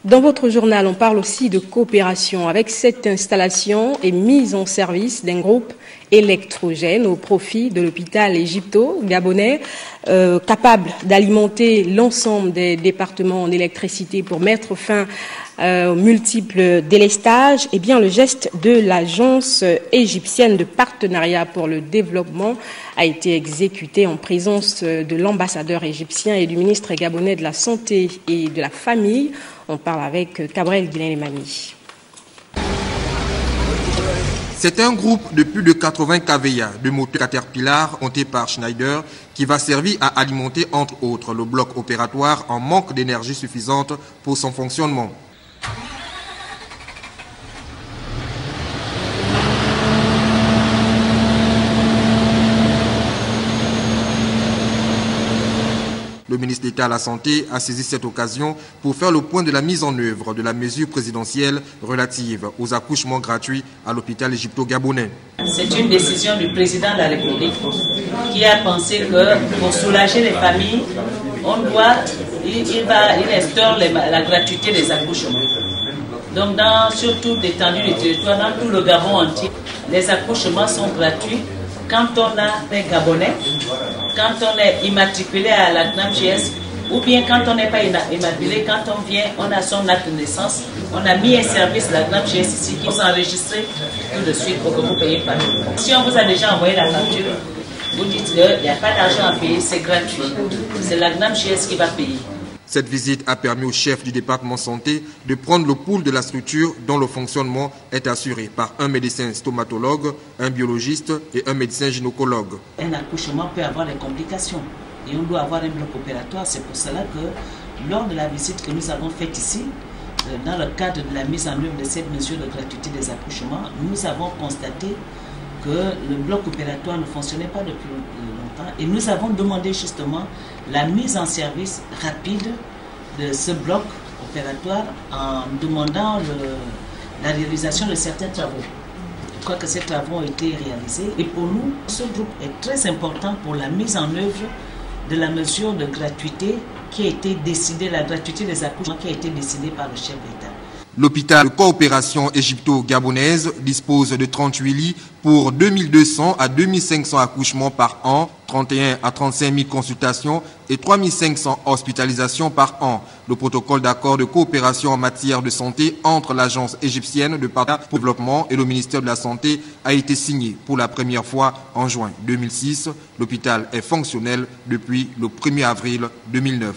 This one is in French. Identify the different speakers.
Speaker 1: Dans votre journal, on parle aussi de coopération avec cette installation et mise en service d'un groupe électrogène au profit de l'hôpital égypto-gabonais, capable d'alimenter l'ensemble des départements en électricité pour mettre fin aux multiples délestages. Eh bien, le geste de l'agence égyptienne de partenariat pour le développement a été exécuté en présence de l'ambassadeur égyptien et du ministre gabonais de la Santé et de la Famille. On parle avec Cabrel Guilain-Lemani.
Speaker 2: C'est un groupe de plus de 80 kVA de moteurs Caterpillar montés par Schneider qui va servir à alimenter entre autres le bloc opératoire en manque d'énergie suffisante pour son fonctionnement. Le ministre d'État à la Santé a saisi cette occasion pour faire le point de la mise en œuvre de la mesure présidentielle relative aux accouchements gratuits à l'hôpital égypto-gabonais.
Speaker 3: C'est une décision du président de la République qui a pensé que pour soulager les familles, il instaure la gratuité des accouchements. Donc sur toute l'étendue du territoire, dans tout le Gabon entier, les accouchements sont gratuits. Quand on a des Gabonais, quand on est immatriculé à la CNAMGS, ou bien quand on n'est pas immatriculé, quand on vient, on a son acte de naissance, on a mis un service de la CNAMGS ici qui vous enregistre tout de suite pour que vous payiez par nous. Si on vous a déjà envoyé la facture, vous dites qu'il n'y a pas d'argent à payer, c'est gratuit. C'est la CNAMGS qui va payer.
Speaker 2: Cette visite a permis au chef du département santé de prendre le pouls de la structure dont le fonctionnement est assuré par un médecin stomatologue, un biologiste et un médecin gynécologue.
Speaker 3: Un accouchement peut avoir des complications et on doit avoir un bloc opératoire. C'est pour cela que lors de la visite que nous avons faite ici, dans le cadre de la mise en œuvre de cette mesure de gratuité des accouchements, nous avons constaté que le bloc opératoire ne fonctionnait pas depuis longtemps et nous avons demandé justement la mise en service rapide de ce bloc opératoire en demandant la réalisation de certains travaux. Je crois que ces travaux ont été réalisés et pour nous, ce groupe est très important pour la mise en œuvre de la mesure de gratuité qui a été décidée, la gratuité des accouchements qui a été décidée par le chef d'État.
Speaker 2: L'hôpital de coopération égypto-gabonaise dispose de 38 lits pour 2200 à 2500 accouchements par an, 31 à 35 000 consultations et 3500 hospitalisations par an. Le protocole d'accord de coopération en matière de santé entre l'agence égyptienne de partenariat pour le développement et le ministère de la Santé a été signé pour la première fois en juin 2006. L'hôpital est fonctionnel depuis le 1er avril 2009.